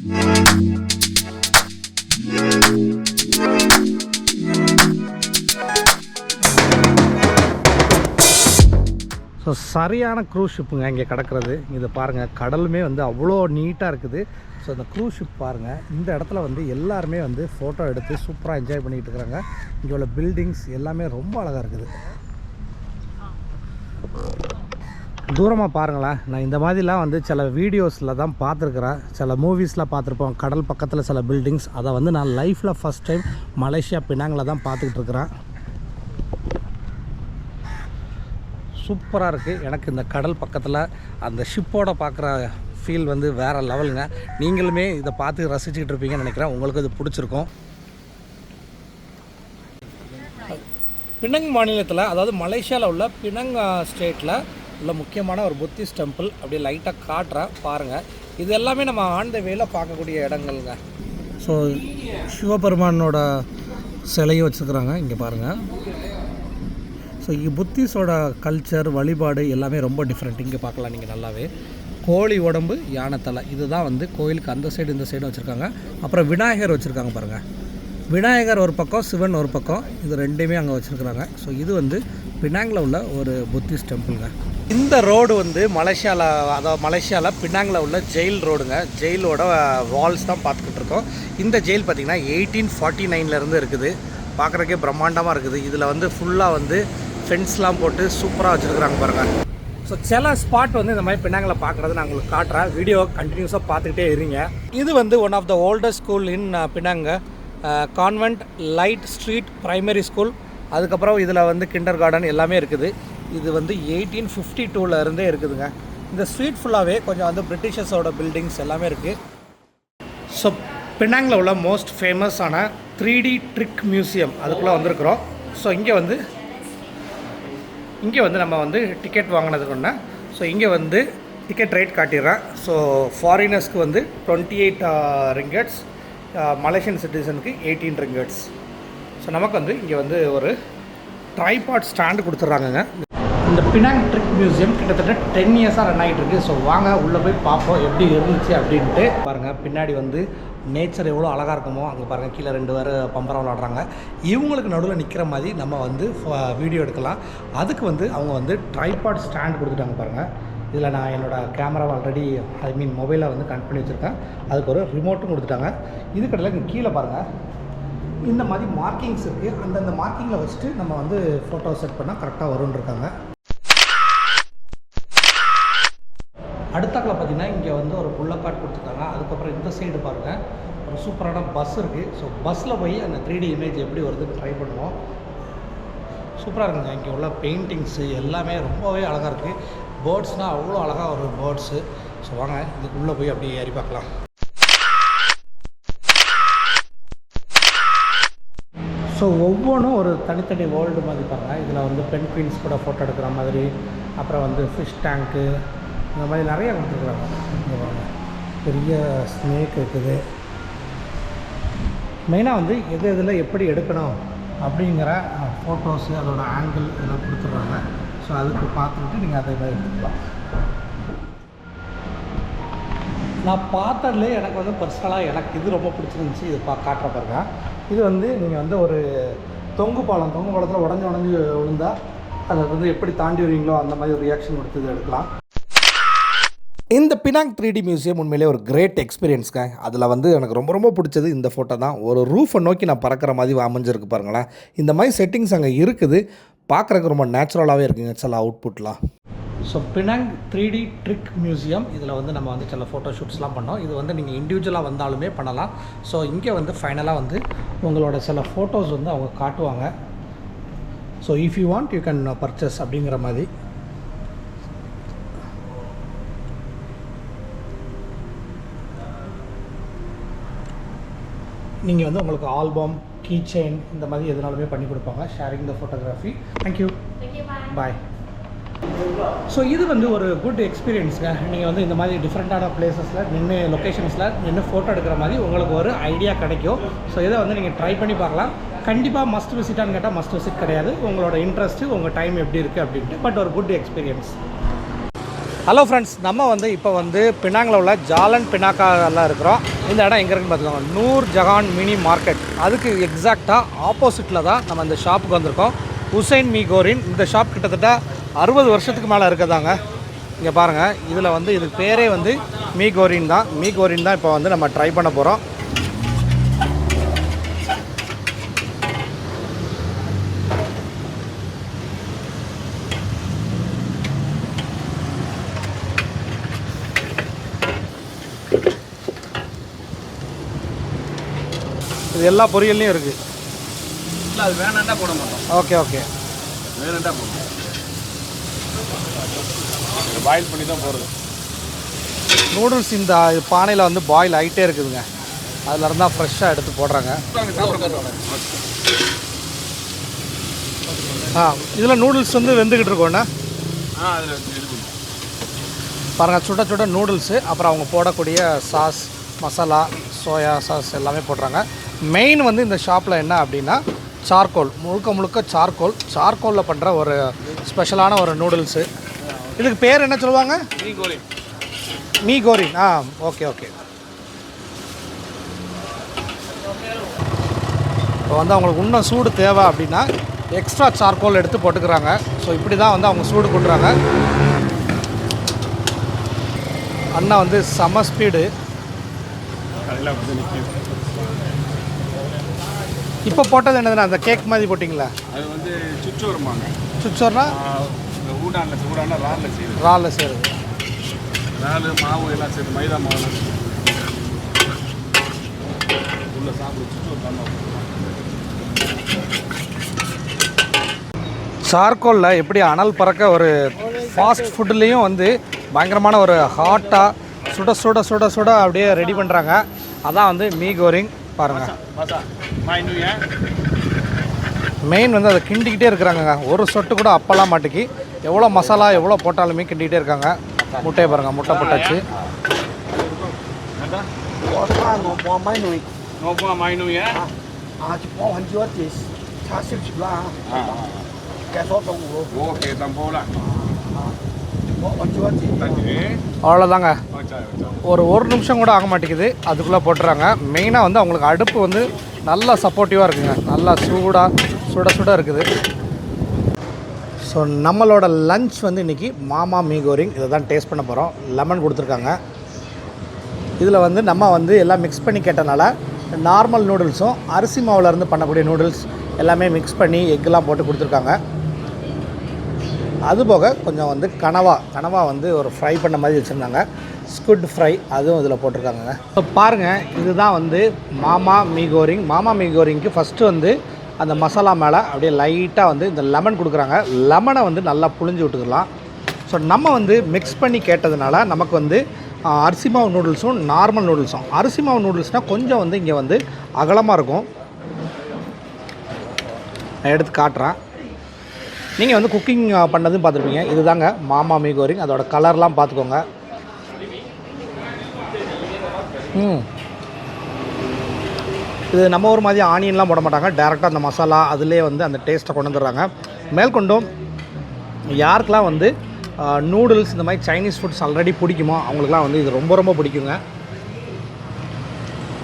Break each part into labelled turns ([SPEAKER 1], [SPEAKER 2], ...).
[SPEAKER 1] So சரியான cruise ஷிப்புங்க இங்கே கிடக்கிறது. இதை பாருங்கள், கடலுமே வந்து அவ்வளோ நீட்டாக இருக்குது. ஸோ இந்த க்ரூஸ் ஷிப் பாருங்கள், இந்த இடத்துல வந்து எல்லாருமே வந்து ஃபோட்டோ எடுத்து சூப்பராக என்ஜாய் பண்ணிகிட்டு இருக்கிறாங்க. இங்கே உள்ள பில்டிங்ஸ் எல்லாமே ரொம்ப அழகாக இருக்குது. தூரமாக பாருங்களேன். நான் இந்த மாதிரிலாம் வந்து சில வீடியோஸில் தான் பார்த்துருக்குறேன், சில மூவிஸில் பார்த்துருப்போம். கடல் பக்கத்தில் சில பில்டிங்ஸ், அதை வந்து நான் லைஃப்பில் ஃபஸ்ட் டைம் மலேசியா பினாங்கில் தான் பார்த்துக்கிட்டு இருக்கிறேன். சூப்பராக இருக்குது. எனக்கு இந்த கடல் பக்கத்தில் அந்த ஷிப்போட பார்க்குற ஃபீல் வந்து வேறு லெவலுங்க. நீங்களுமே இதை பார்த்து ரசிச்சுக்கிட்டு இருப்பீங்கன்னு நினைக்கிறேன். உங்களுக்கு இது பிடிச்சிருக்கும். பினங் மாநிலத்தில், அதாவது மலேசியாவில் உள்ள பினங் ஸ்டேட்டில் உள்ள முக்கியமான ஒரு புத்திஸ்ட் டெம்பிள் அப்படி லைட்டாக காட்டுறேன் பாருங்கள். இது எல்லாமே நம்ம ஆன் த வேல பார்க்கக்கூடிய இடங்கள்ங்க. ஸோ சிவபெருமானோட சிலையும் வச்சுருக்குறாங்க இங்கே பாருங்கள். ஸோ இங்கே புத்திஸோட கல்ச்சர், வழிபாடு எல்லாமே ரொம்ப டிஃப்ரெண்ட். இங்கே பார்க்கலாம் நீங்கள் நல்லாவே. கோழி உடம்பு, யானை தலை, இதுதான் வந்து கோயிலுக்கு அந்த சைடு இந்த சைடு வச்சுருக்காங்க. அப்புறம் விநாயகர் வச்சுருக்காங்க பாருங்கள். விநாயகர் ஒரு பக்கம், சிவன் ஒரு பக்கம், இது ரெண்டுமே அங்கே வச்சுருக்குறாங்க. ஸோ இது வந்து பினாங்கில் உள்ள ஒரு புத்திஸ்ட் டெம்பிளுங்க. இந்த ரோடு வந்து மலேசியாவில் பினாங்கில் உள்ள ஜெயில் ரோடுங்க. ஜெயிலோட வால்ஸ் தான் பார்த்துக்கிட்டு இருக்கோம். இந்த ஜெயில் பார்த்திங்கன்னா 1849 இருக்குது. பார்க்குறக்கே பிரம்மாண்டமாக இருக்குது. இதில் வந்து ஃபுல்லாக வந்து ஃபென்ஸ்லாம் போட்டு சூப்பராக வச்சுருக்குறாங்க பாருங்கள். ஸோ சில ஸ்பாட் வந்து இந்த மாதிரி பினாங்கில் பார்க்குறது நான் உங்களுக்கு காட்டுறேன். வீடியோ கண்டினியூஸாக பார்த்துக்கிட்டே இருங்க. இது வந்து one of the oldest school in Penang, convent light street primary school. அதுக்கப்புறம் இதில் வந்து கிண்டர் கார்டன் எல்லாமே இருக்குது. இது வந்து 1852 இருந்தே இருக்குதுங்க. இந்த ஸ்ட்ரீட் ஃபுல்லாகவே கொஞ்சம் வந்து பிரிட்டிஷர்ஸோட பில்டிங்ஸ் எல்லாமே இருக்குது. ஸோ பினாங்கில் உள்ள மோஸ்ட் ஃபேமஸான 3D ட்ரிக் மியூசியம் அதுக்குள்ளே வந்திருக்கிறோம். ஸோ இங்கே வந்து நம்ம வந்து டிக்கெட் வாங்கினதுக்கு ஒன்று. ஸோ இங்கே வந்து டிக்கெட் ரேட் காட்டிடுறேன். ஸோ ஃபாரினர்ஸ்க்கு வந்து 28 ரிங்கட்ஸ், மலேசியன் சிட்டிசனுக்கு 18 ரிங்கட்ஸ். ஸோ நமக்கு வந்து இங்கே வந்து ஒரு ட்ரைபாட் ஸ்டாண்டு கொடுத்துட்றாங்கங்க. இந்த பினாங் ட்ரிக் மியூசியம் கிட்டத்தட்ட 10 இயர்ஸாக ரன் ஆகிட்டு இருக்குது. ஸோ வாங்க உள்ளே போய் பார்ப்போம் எப்படி இருந்துச்சு அப்படின்ட்டு. பாருங்கள், பின்னாடி வந்து நேச்சர் எவ்வளோ அழகாக இருக்குமோ அங்கே பாருங்கள். கீழே 2 பேர் பம்பரம் விளாடுறாங்க. இவங்களுக்கு நடுவில் நிற்கிற மாதிரி நம்ம வந்து வீடியோ எடுக்கலாம். அதுக்கு வந்து அவங்க வந்து ட்ரைபாட் ஸ்டாண்ட் கொடுத்துட்டாங்க பாருங்கள். இதில் நான் என்னோடய கேமராவை ஆல்ரெடி மொபைலை வந்து கனெக்ட் பண்ணி வச்சுருக்கேன். அதுக்கு ஒரு ரிமோட்டும் கொடுத்துட்டாங்க. இதுக்கடையில் இங்கே கீழே பாருங்கள், இந்த மாதிரி மார்க்கிங்ஸ் இருக்குது. அந்தந்த மார்க்கிங்கில் வச்சுட்டு நம்ம வந்து ஃபோட்டோ செட் பண்ணால் கரெக்டாக வரும்னு இருக்காங்க. அடுத்தாக்கில் பார்த்திங்கன்னா இங்கே வந்து ஒரு புல்லக்காட் கொடுத்துருக்காங்க. அதுக்கப்புறம் இந்த சைடு பாருங்கள், ஒரு சூப்பரான பஸ் இருக்குது. ஸோ பஸ்ஸில் போய் அந்த 3D இமேஜ் எப்படி வருதுன்னு ட்ரை பண்ணுவோம். சூப்பராக இருக்குங்க. இங்கே உள்ள பெயிண்டிங்ஸு எல்லாமே ரொம்பவே அழகாக இருக்குது. பேர்ட்ஸ்னால் அவ்வளோ அழகாக ஒரு பேர்ட்ஸு. ஸோ வாங்க இதுக்குள்ளே போய் அப்படியே ஏறி பார்க்கலாம். ஸோ ஒவ்வொன்றும் ஒரு தனித்தனி வேர்ல்டு மாதிரி பாருங்கள். இதில் வந்து பென்குயின்ஸ் கூட ஃபோட்டோ எடுக்கிற மாதிரி, அப்புறம் வந்து ஃபிஷ் டேங்க்கு, இந்த மாதிரி நிறையா கொடுத்துருக்குறாங்க. இங்கே பாருங்கள், பெரிய ஸ்னேக் இருக்குது. மெயினாக வந்து எது எதில் எப்படி எடுக்கணும் அப்படிங்கிற ஃபோட்டோஸு, அதோட ஆங்கிள் இதெல்லாம் கொடுத்துட்றாங்க. ஸோ அதுக்கு பார்த்துக்கிட்டு நீங்கள் அதை மாதிரி எடுத்துக்கலாம். நான் பார்த்ததுலே எனக்கு வந்து பர்சனலாக எனக்கு இது ரொம்ப பிடிச்சிருந்துச்சி. இது காட்டுற பாருங்க. இது வந்து நீங்கள் வந்து ஒரு தொங்கு பாலத்தில் உடஞ்சி விழுந்தால் அதை வந்து எப்படி தாண்டி வருவீங்களோ அந்த மாதிரி ஒரு ரியாக்ஷன் கொடுத்து இது எடுக்கலாம். இந்த பினாங் 3D மியூசியம் உண்மையிலே ஒரு கிரேட் எக்ஸ்பீரியன்ஸ்ங்க. அதில் வந்து எனக்கு ரொம்ப பிடிச்சது இந்த ஃபோட்டோ தான். ஒரு ரூஃபை நோக்கி நான் பறக்கிற மாதிரி அமைஞ்சிருக்கு பாருங்களேன். இந்த மாதிரி செட்டிங்ஸ் அங்கே இருக்குது. பார்க்குறதுக்கு ரொம்ப நேச்சுரலாகவே இருக்குங்க சில அவுட்புட்லாம். So Penang 3D trick museum, இதில் வந்து நம்ம வந்து சில ஃபோட்டோ ஷூட்ஸ்லாம் பண்ணோம். இது வந்து நீங்கள் இண்டிவிஜுவலாக வந்தாலுமே பண்ணலாம். ஸோ இங்கே வந்து ஃபைனலாக வந்து உங்களோட சில ஃபோட்டோஸ் வந்து அவங்க காட்டுவாங்க. So if you want you can purchase அப்படிங்கிற மாதிரி. நீங்கள் வந்து உங்களுக்கு ஆல்பம், கீ செயின் இந்த மாதிரி எதுனாலுமே பண்ணி கொடுப்பாங்க. Sharing the photography. Thank you, bye. So இது வந்து ஒரு குட் எக்ஸ்பீரியன்ஸுங்க. நீங்கள் வந்து இந்த மாதிரி டிஃப்ரெண்ட்டான பிளேசஸில் நின்று லொக்கேஷன்ஸில் நின்று ஃபோட்டோ எடுக்கிற மாதிரி உங்களுக்கு ஒரு ஐடியா கிடைக்கும். ஸோ இதை வந்து நீங்கள் ட்ரை பண்ணி பார்க்கலாம். கண்டிப்பாக மஸ்ட் விசிட்டான்னு கேட்டால் மஸ்ட் விசிட் கிடையாது. உங்களோட இன்ட்ரெஸ்ட்டு, உங்கள் டைம் எப்படி இருக்குது அப்படின்ட்டு. பட் ஒரு குட் எக்ஸ்பீரியன்ஸ். ஹலோ ஃப்ரெண்ட்ஸ், நம்ம வந்து இப்போ வந்து பினாங்கில் உள்ள ஜாலன் பினாக்காலாம் இருக்கிறோம். இந்த இடம் எங்கே இருக்குன்னு பார்த்துக்கோங்க, நூர் ஜஹான் மினி மார்க்கெட். அதுக்கு எக்ஸாக்டாக ஆப்போசிட்டில் தான் நம்ம இந்த ஷாப்புக்கு வந்திருக்கோம். ஹுசைன் மீ கோரின். இந்த ஷாப் கிட்டத்தட்ட 60 வருஷத்துக்கு மேலே இருக்குதாங்க. இங்கே பாருங்கள், இதில் வந்து இதுக்கு பேரே வந்து மீ கோரின் தான். மீ கோரின் தான் இப்போ வந்து நம்ம ட்ரை பண்ண போகிறோம். இது எல்லா பொரியல்லையும் இருக்குது.
[SPEAKER 2] இல்லை அது வேணாண்டா போட மாட்டோம்.
[SPEAKER 1] ஓகே ஓகே,
[SPEAKER 2] வேணாண்டா போடுவோம். பாயில் பண்ணி தான் போடுறது.
[SPEAKER 1] நூடுல்ஸ் இந்த பானையில் வந்து பாயில் ஆகிட்டே இருக்குதுங்க. அதில் இருந்தால் ஃப்ரெஷ்ஷாக எடுத்து போடுறாங்க. இதில் நூடுல்ஸ் வந்து வெந்துக்கிட்டு இருக்கோண்ணா. பாருங்கள், சுட சுட நூடுல்ஸு, அப்புறம் அவங்க போடக்கூடிய சாஸ், மசாலா, சோயா சாஸ் எல்லாமே போடுறாங்க. மெயின் வந்து இந்த ஷாப்பில் என்ன அப்படின்னா சார்கோல், முழுக்க முழுக்க சார்கோலில் பண்ணுற ஒரு ஸ்பெஷலான ஒரு நூடுல்ஸு. இதுக்கு பேர் என்ன சொல்லுவாங்க? மீ கோரின். Okay okay. இப்போ வந்து அவங்களுக்கு இன்னும் சூடு தேவை அப்படின்னா எக்ஸ்ட்ரா சார்கோல் எடுத்து போட்டுக்கிறாங்க. ஸோ இப்படி தான் வந்து அவங்க சூடு கொடுக்குறாங்க. அண்ணா வந்து செம ஸ்பீடு. இப்போ போட்டது என்னதுண்ணா? அந்த கேக் மாதிரி போட்டிங்களா?
[SPEAKER 2] அது வந்து சுச்சோர்மாங்க.
[SPEAKER 1] சுச்சோர்னா
[SPEAKER 2] ஊடான
[SPEAKER 1] ராலில் செய்கிறது.
[SPEAKER 2] ராலு மாவு எல்லாம் சேர்த்து, மைதா மாவு உள்ள சாப்பிடு. சுச்சோர் பண்ணோம்.
[SPEAKER 1] சார்கோலில் எப்படி அனல் பறக்க ஒரு ஃபாஸ்ட் ஃபுட்லேயும் வந்து பயங்கரமான ஒரு ஹாட்டாக சுட சுட சுட சுட அப்படியே ரெடி பண்ணுறாங்க. அதான் வந்து மீ கோரிங். பாருங்கள், மெயின் வந்து அதை கிண்டிக்கிட்டே இருக்கிறாங்க. ஒரு சொட்டு கூட அப்பெல்லாம் மாட்டுக்கு எவ்வளோ மசாலா எவ்வளோ போட்டாலுமே கிண்டிக்கிட்டே இருக்காங்க. முட்டையை பாருங்கள், முட்டை போட்டாச்சு. அவ்வளோதாங்க, ஒரு நிமிஷம் கூட ஆக மாட்டேங்குது, அதுக்குள்ளே போட்டுறாங்க. மெயினாக வந்து அவங்களுக்கு அடுப்பு வந்து நல்லா சப்போர்ட்டிவாக இருக்குங்க. நல்லா சுட சுட இருக்குது. ஸோ நம்மளோட லன்ச் வந்து இன்றைக்கி மாமா மீ கோரிங் இதை தான் டேஸ்ட் பண்ண போகிறோம். லெமன் கொடுத்துருக்காங்க. இதில் வந்து நம்ம வந்து எல்லாம் மிக்ஸ் பண்ணி கேட்டனால நார்மல் நூடுல்ஸும் அரிசி மாவுலேருந்து பண்ணக்கூடிய நூடுல்ஸ் எல்லாமே மிக்ஸ் பண்ணி எக்கெலாம் போட்டு கொடுத்துருக்காங்க. அதுபோக கொஞ்சம் வந்து கனவா வந்து ஒரு ஃப்ரை பண்ண மாதிரி வச்சுருந்தாங்க. ஸ்குட் ஃப்ரை அதுவும் இதில் போட்டிருக்காங்க. ஸோ பாருங்கள், இதுதான் வந்து மாமா மீ கோரிங். மாமா மீ கோரிங்க்கு ஃபஸ்ட்டு வந்து அந்த மசாலா மேலே அப்படியே லைட்டாக வந்து இந்த லெமன் கொடுக்குறாங்க. லெமனை வந்து நல்லா புழிஞ்சு விட்டுக்கலாம். ஸோ நம்ம வந்து மிக்ஸ் பண்ணி கேட்டதுனால நமக்கு வந்து அரிசி மாவு நூடுல்ஸும் நார்மல் நூடுல்ஸும். அரிசி மாவு நூடுல்ஸ்னால் கொஞ்சம் வந்து இங்கே வந்து அகலமாக இருக்கும். நான் எடுத்து காட்டுறேன். நீங்கள் வந்து குக்கிங் பண்ணதும் பார்த்துருப்பீங்க. இது தாங்க மாமா மீ கோரிங். அதோட கலர்லாம் பார்த்துக்கோங்க. இது நம்ம ஒரு மாதிரி ஆனியன்லாம் போட மாட்டாங்க. டேரெக்டாக அந்த மசாலா அதிலே வந்து அந்த டேஸ்ட்டை கொண்டு வந்துடுறாங்க. மேற்கொண்டும் யாருக்கெல்லாம் வந்து நூடுல்ஸ் இந்த மாதிரி சைனீஸ் ஃபுட்ஸ் ஆல்ரெடி பிடிக்குமோ அவங்களுக்குலாம் வந்து இது ரொம்ப ரொம்ப பிடிக்குங்க.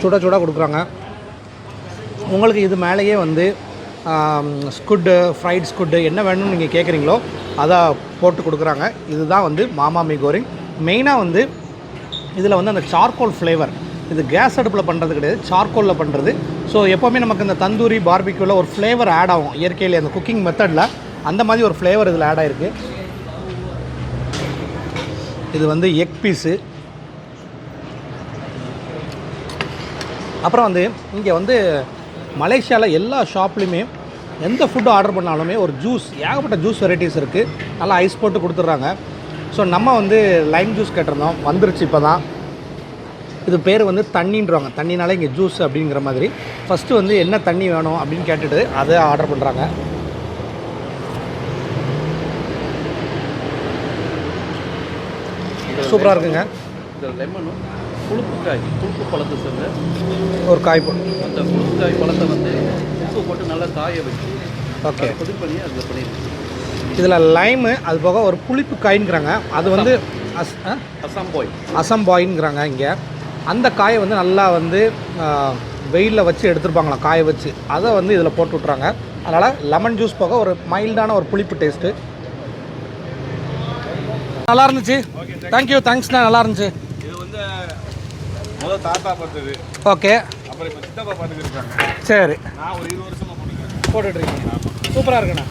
[SPEAKER 1] சுட கொடுக்குறாங்க. உங்களுக்கு இது மேலேயே வந்து ஸ்குட்டு, ஃப்ரைட் ஸ்குட்டு என்ன வேணும்னு நீங்கள் கேட்குறீங்களோ அதை போட்டு கொடுக்குறாங்க. இதுதான் வந்து மாமா மீ கோரிங். மெயினாக வந்து இதில் வந்து அந்த சார்கோல் ஃப்ளேவர், இது கேஸ் அடுப்பில் பண்ணுறது கிடையாது, சார்கோலில் பண்ணுறது. ஸோ எப்போவுமே நமக்கு இந்த தந்தூரி பார்பிக்யூவில் ஒரு ஃப்ளேவர் ஆட் ஆகும் இயற்கையில், அந்த குக்கிங் மெத்தடில் அந்த மாதிரி ஒரு ஃப்ளேவர் இதில் ஆட் ஆகிருக்கு. இது வந்து எக் பீஸு. அப்புறம் வந்து இங்கே வந்து மலேசியாவில் எல்லா ஷாப்லேயுமே எந்த ஃபுட்டு ஆர்டர் பண்ணாலுமே ஒரு ஜூஸ், ஏகப்பட்ட ஜூஸ் வெரைட்டிஸ் இருக்குது. நல்லா ஐஸ் போட்டு கொடுத்துட்றாங்க. ஸோ நம்ம வந்து லைம் ஜூஸ் கேட்டிருந்தோம், வந்துருச்சு இப்போ தான். இது பேர் வந்து தண்ணின்றாங்க. தண்ணினாலே இங்கே ஜூஸ் அப்படிங்கிற மாதிரி. ஃபஸ்ட்டு வந்து என்ன தண்ணி வேணும் அப்படின்னு கேட்டுட்டு அதை ஆர்டர் பண்ணுறாங்க. சூப்பராக இருக்குங்க.
[SPEAKER 2] லெமனும் குழுப்பு பழத்தை சேர்ந்து
[SPEAKER 1] ஒரு காய் போட்டு,
[SPEAKER 2] அந்த குழுப்புக்காய் பழத்தை வந்து உப்பு போட்டு நல்லா காய வச்சு
[SPEAKER 1] ஓகே
[SPEAKER 2] கொதி பண்ணி அதில் பண்ணிடுச்சு.
[SPEAKER 1] இதில் லைமு, அது போக ஒரு புளிப்பு காய்ங்கிறாங்க. அது வந்து
[SPEAKER 2] அசாம் பாய்
[SPEAKER 1] அசாம் பாயிங்கிறாங்க இங்கே. அந்த காயை வந்து நல்லா வந்து வெயிலில் வச்சு எடுத்துருப்பாங்களாம், காய வச்சு. அதை வந்து இதில் போட்டு விட்றாங்க. அதனால் லெமன் ஜூஸ் போக ஒரு மைல்டான ஒரு புளிப்பு டேஸ்ட்டு. நல்லா இருந்துச்சு. தேங்க்யூ, தேங்க்ஸ்ண்ணா. நல்லா இருந்துச்சு.
[SPEAKER 3] இது வந்து முதல் தாத்தா பார்த்தது.
[SPEAKER 1] ஓகே.
[SPEAKER 3] அப்புறம் இப்போ சித்தப்பா பார்த்துக்கிட்டு இருக்காங்க.
[SPEAKER 1] சரி,
[SPEAKER 3] நான் ஒரு 20 வருஷமாக
[SPEAKER 1] போட்டுட்ருக்கீங்க. சூப்பராக இருக்குண்ணா.